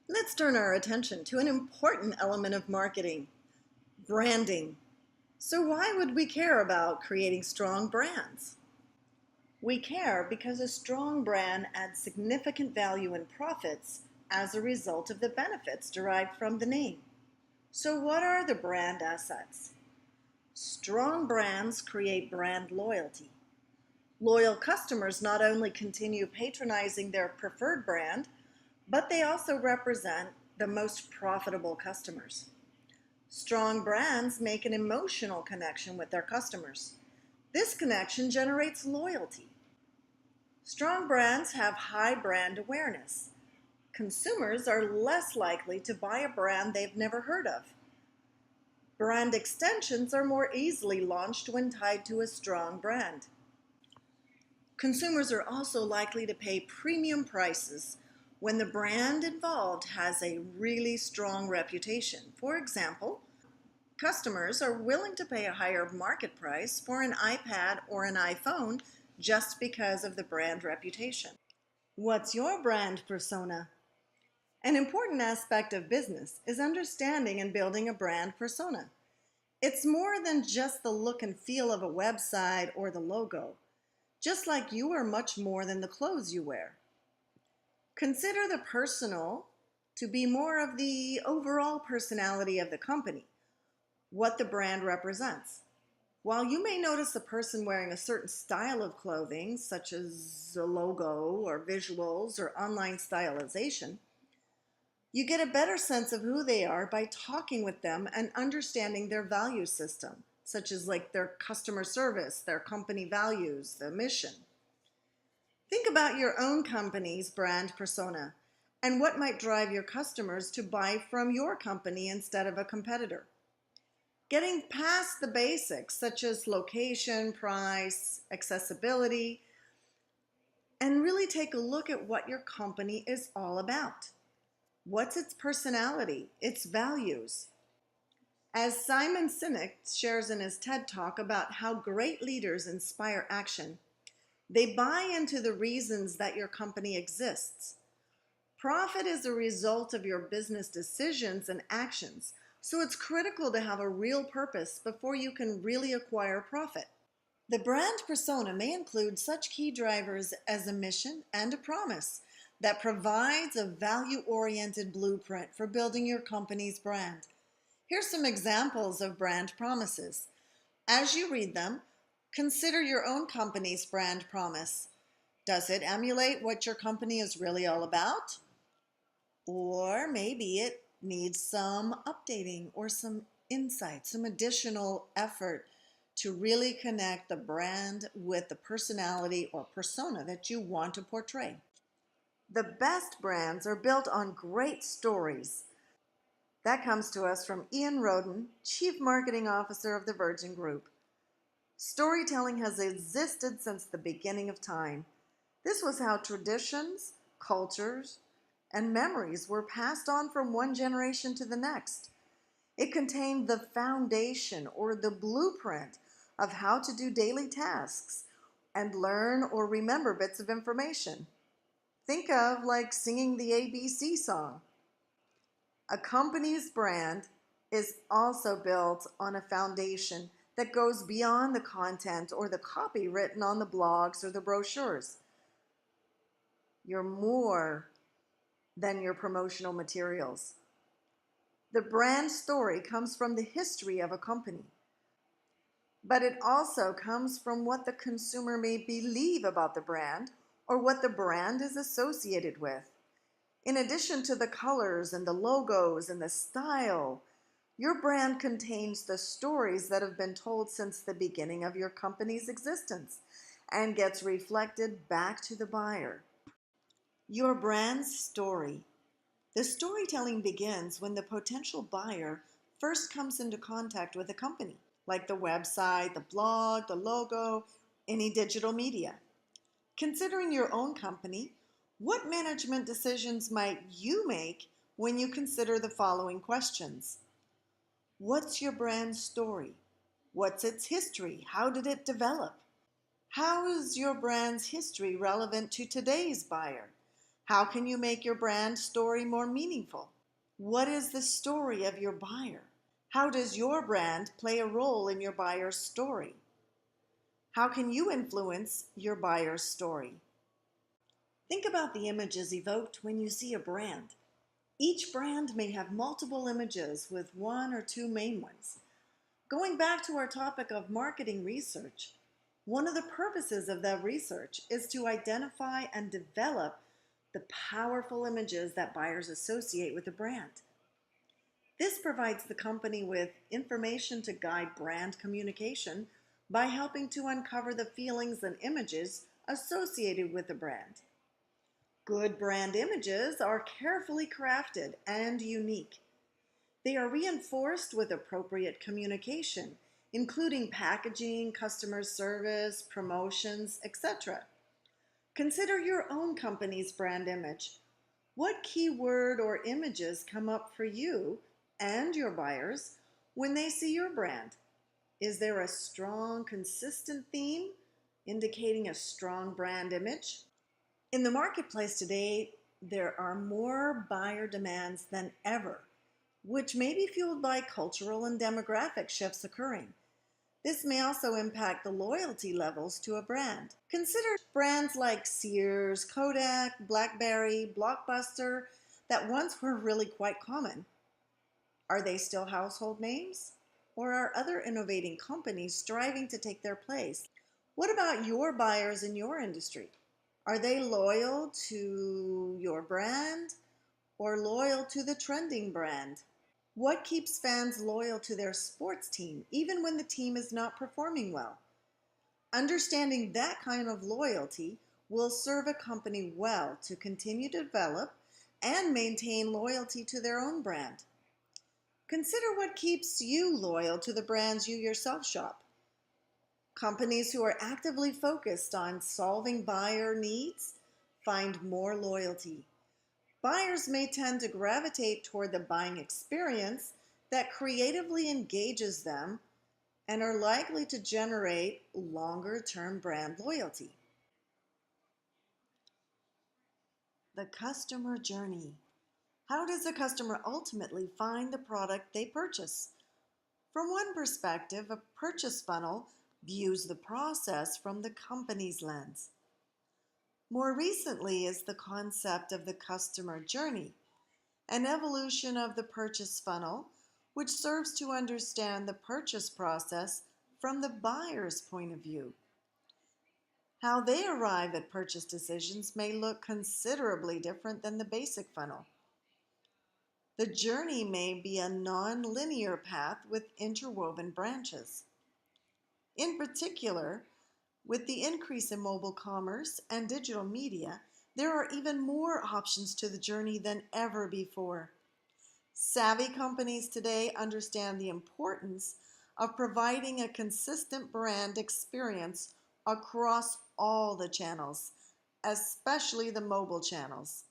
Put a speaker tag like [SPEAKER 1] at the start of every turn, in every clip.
[SPEAKER 1] Let's turn our attention to an important element of marketing, branding. So why would we care about creating strong brands? We care because a strong brand adds significant value and profits as a result of the benefits derived from the name. So what are the brand assets? Strong brands create brand loyalty. Loyal customers not only continue patronizing their preferred brand, but they also represent the most profitable customers. Strong brands make an emotional connection with their customers. This connection generates loyalty. Strong brands have high brand awareness. Consumers are less likely to buy a brand they've never heard of. Brand extensions are more easily launched when tied to a strong brand. Consumers are also likely to pay premium prices when the brand involved has a really strong reputation. For example, customers are willing to pay a higher market price for an iPad or an iPhone just because of the brand reputation. What's your brand persona? An important aspect of business is understanding and building a brand persona. It's more than just the look and feel of a website or the logo. Just like you are much more than the clothes you wear. Consider the personal to be more of the overall personality of the company, what the brand represents. While you may notice a person wearing a certain style of clothing, such as a logo or visuals or online stylization, you get a better sense of who they are by talking with them and understanding their value system, such as like their customer service, their company values, the mission. Think about your own company's brand persona and what might drive your customers to buy from your company instead of a competitor. Getting past the basics such as location, price, accessibility, and really take a look at what your company is all about. What's its personality, its values? As Simon Sinek shares in his TED Talk about how great leaders inspire action, they buy into the reasons that your company exists. Profit is a result of your business decisions and actions, so it's critical to have a real purpose before you can really acquire profit. The brand persona may include such key drivers as a mission and a promise that provides a value-oriented blueprint for building your company's brand. Here's some examples of brand promises. As you read them, consider your own company's brand promise. Does it emulate what your company is really all about? Or maybe it needs some updating or some insight, some additional effort to really connect the brand with the personality or persona that you want to portray. The best brands are built on great stories. That comes to us from Ian Roden, Chief Marketing Officer of the Virgin Group. Storytelling has existed since the beginning of time. This was how traditions, cultures, and memories were passed on from one generation to the next. It contained the foundation or the blueprint of how to do daily tasks and learn or remember bits of information. Think of like singing the ABC song. A company's brand is also built on a foundation that goes beyond the content or the copy written on the blogs or the brochures. You're more than your promotional materials. The brand story comes from the history of a company, but it also comes from what the consumer may believe about the brand or what the brand is associated with. In addition to the colors and the logos and the style, your brand contains the stories that have been told since the beginning of your company's existence and gets reflected back to the buyer. Your brand's story. The storytelling begins when the potential buyer first comes into contact with a company, like the website, the blog, the logo, any digital media. Considering your own company, what management decisions might you make when you consider the following questions? What's your brand story? What's its history? How did it develop? How is your brand's history relevant to today's buyer? How can you make your brand story more meaningful? What is the story of your buyer? How does your brand play a role in your buyer's story? How can you influence your buyer's story? Think about the images evoked when you see a brand. Each brand may have multiple images with one or two main ones. Going back to our topic of marketing research, one of the purposes of that research is to identify and develop the powerful images that buyers associate with a brand. This provides the company with information to guide brand communication by helping to uncover the feelings and images associated with the brand. Good brand images are carefully crafted and unique. They are reinforced with appropriate communication, including packaging, customer service, promotions, etc. Consider your own company's brand image. What keyword or images come up for you and your buyers when they see your brand? Is there a strong, consistent theme indicating a strong brand image? In the marketplace today, there are more buyer demands than ever, which may be fueled by cultural and demographic shifts occurring. This may also impact the loyalty levels to a brand. Consider brands like Sears, Kodak, BlackBerry, Blockbuster that once were really quite common. Are they still household names? Or are other innovating companies striving to take their place? What about your buyers in your industry? Are they loyal to your brand or loyal to the trending brand? What keeps fans loyal to their sports team, even when the team is not performing well? Understanding that kind of loyalty will serve a company well to continue to develop and maintain loyalty to their own brand. Consider what keeps you loyal to the brands you yourself shop. Companies who are actively focused on solving buyer needs find more loyalty. Buyers may tend to gravitate toward the buying experience that creatively engages them and are likely to generate longer-term brand loyalty. The customer journey. How does the customer ultimately find the product they purchase? From one perspective, a purchase funnel views the process from the company's lens. More recently is the concept of the customer journey, an evolution of the purchase funnel, which serves to understand the purchase process from the buyer's point of view. How they arrive at purchase decisions may look considerably different than the basic funnel. The journey may be a non-linear path with interwoven branches. In particular, with the increase in mobile commerce and digital media, there are even more options to the journey than ever before. Savvy companies today understand the importance of providing a consistent brand experience across all the channels, especially the mobile channels.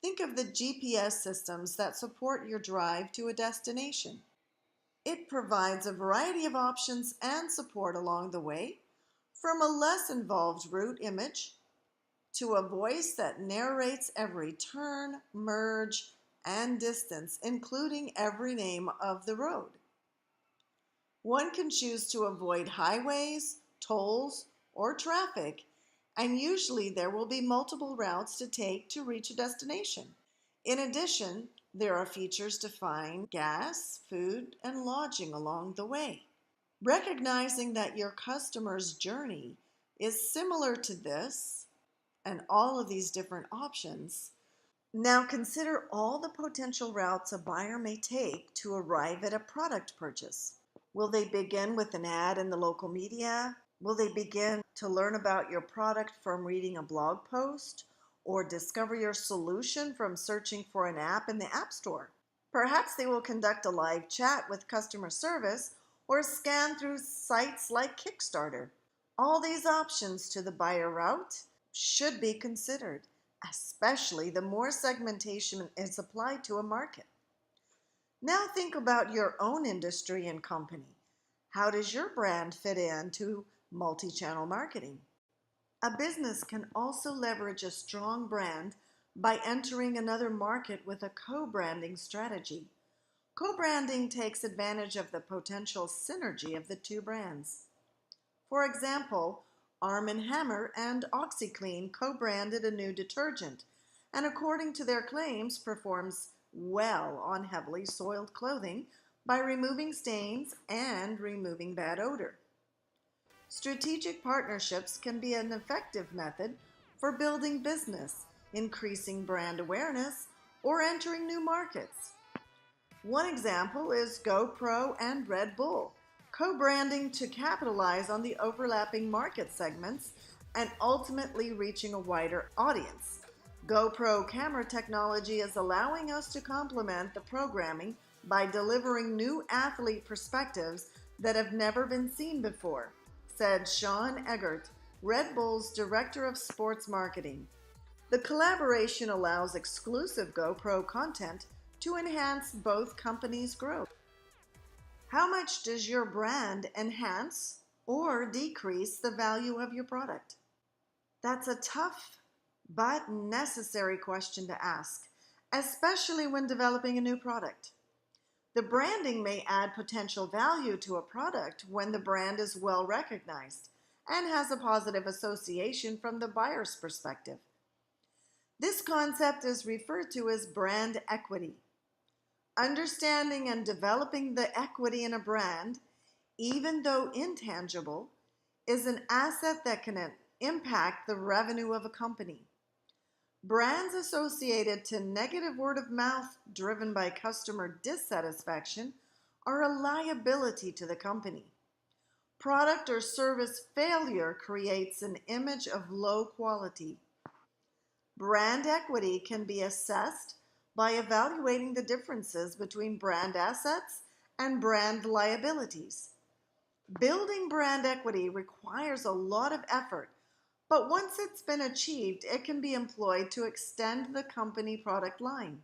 [SPEAKER 1] Think of the GPS systems that support your drive to a destination. It provides a variety of options and support along the way, from a less involved route image to a voice that narrates every turn, merge, and distance, including every name of the road. One can choose to avoid highways, tolls, or traffic, and usually there will be multiple routes to take to reach a destination. In addition, there are features to find gas, food, and lodging along the way. Recognizing that your customer's journey is similar to this and all of these different options, now consider all the potential routes a buyer may take to arrive at a product purchase. Will they begin with an ad in the local media? Will they begin to learn about your product from reading a blog post? Or discover your solution from searching for an app in the App Store? Perhaps they will conduct a live chat with customer service or scan through sites like Kickstarter. All these options to the buyer route should be considered, especially the more segmentation is applied to a market. Now think about your own industry and company. How does your brand fit into multi-channel marketing? A business can also leverage a strong brand by entering another market with a co-branding strategy. Co-branding takes advantage of the potential synergy of the two brands. For example, Arm & Hammer and OxyClean co-branded a new detergent, and according to their claims, performs well on heavily soiled clothing by removing stains and removing bad odor. Strategic partnerships can be an effective method for building business, increasing brand awareness, or entering new markets. One example is GoPro and Red Bull, co-branding to capitalize on the overlapping market segments and ultimately reaching a wider audience. GoPro camera technology is allowing us to complement the programming by delivering new athlete perspectives that have never been seen before, said Sean Eggert, Red Bull's Director of Sports Marketing. The collaboration allows exclusive GoPro content to enhance both companies' growth. How much does your brand enhance or decrease the value of your product? That's a tough but necessary question to ask, especially when developing a new product. The branding may add potential value to a product when the brand is well recognized and has a positive association from the buyer's perspective. This concept is referred to as brand equity. Understanding and developing the equity in a brand, even though intangible, is an asset that can impact the revenue of a company. Brands associated to negative word of mouth driven by customer dissatisfaction are a liability to the company. Product or service failure creates an image of low quality. Brand equity can be assessed by evaluating the differences between brand assets and brand liabilities. Building brand equity requires a lot of effort, but once it's been achieved, it can be employed to extend the company product line.